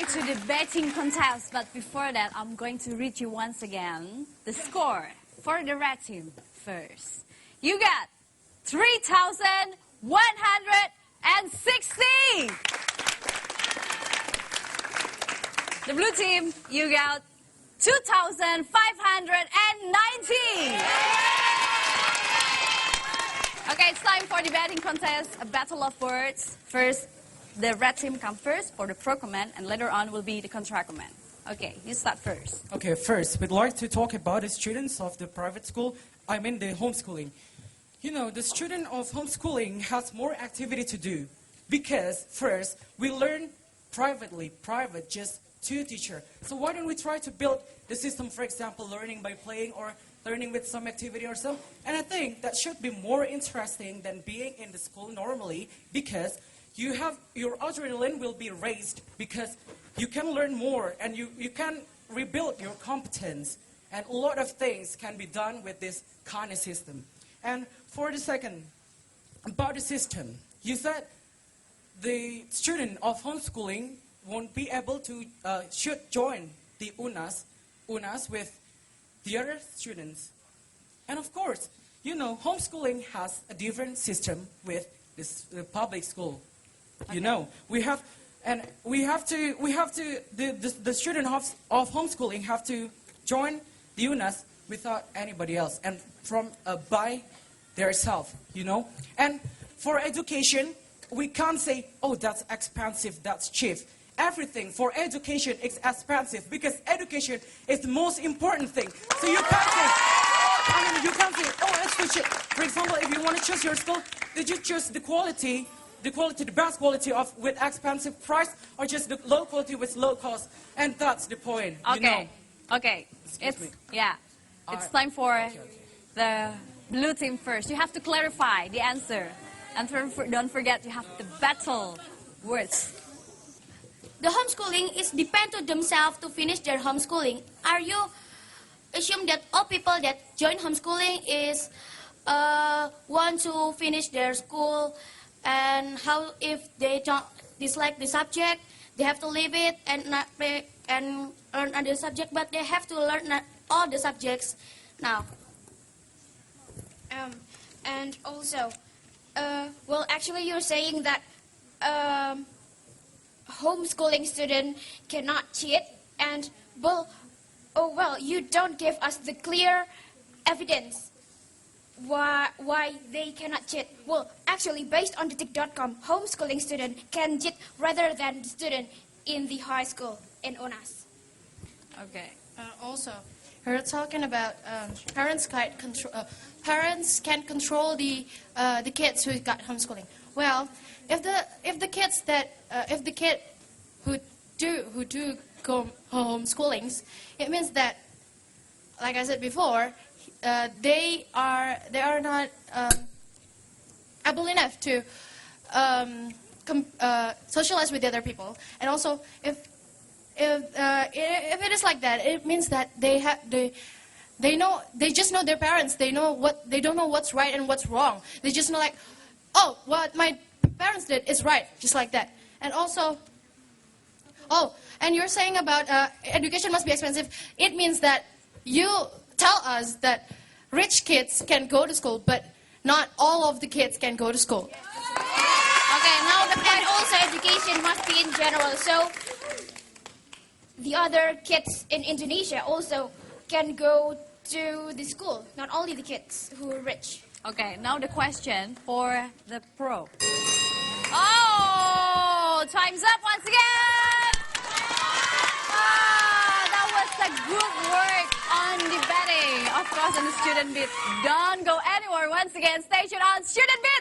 back to the betting contest, but before that, I'm going to read you once again the score for the red team first. You got 3,160. The blue team, you got 2,590. Okay, it's time for the betting contest, a battle of words. First, the red team come first for the pro comment, and later on will be the contra comment. Okay, you start first. Okay, first, we'd like to talk about the students of the private school, I mean the homeschooling. You know, the student of homeschooling has more activity to do because, first, we learn privately, private, just two teachers. So why don't we try to build the system, for example, learning by playing or learning with some activity or so? And I think that should be more interesting than being in the school normally because you have, your adrenaline will be raised because you can learn more and you can rebuild your competence. And a lot of things can be done with this kind of system. And for the second, about the system, you said the student of homeschooling won't be able to, should join the UNAS with the other students. And of course, you know, homeschooling has a different system with the public school. Okay. You know, the student of homeschooling have to join the UNAS without anybody else and from by themselves, you know. And for education, we can't say, oh, that's expensive, that's cheap. Everything for education is expensive because education is the most important thing. So you can't say, you can't say, oh, it's too cheap. For example, if you want to choose your school, did you choose the quality, the best quality of with expensive price, or just the low quality with low cost? And that's the point. Okay, you know? Okay. It's time for the blue team first. You have to clarify the answer, and don't forget you have to battle words. The homeschooling is depend to themselves to finish their homeschooling. Are you assume that all people that join homeschooling is want to finish their school, and how if they don't dislike the subject, they have to leave it and not and learn other subject, but they have to learn all the subjects now. And also, well, actually, you're saying that homeschooling student cannot cheat, and well, you don't give us the clear evidence why they cannot cheat. Well, actually, based on the tick.com, homeschooling student can cheat rather than the student in the high school in UNAS. Okay. Also, we're talking about parents can control the kids who got homeschooling. Well, if the kid who do go homeschoolings, it means that, like I said before, they are not able enough to socialize with the other people. And also, if it is like that, it means that they just know their parents. They don't know what's right and what's wrong. They just know, like, oh, what my parents did is right, just like that. And also, and you're saying about education must be expensive. It means that you tell us that rich kids can go to school, but not all of the kids can go to school. Okay, now the point also education must be in general. So the other kids in Indonesia also can go to the school, not only the kids who are rich. Okay, now the question for the pro. Oh, time's up once again. That was a good work on the betting, of course, on the Student Beat. Don't go anywhere. Once again, stay tuned on Student Beat.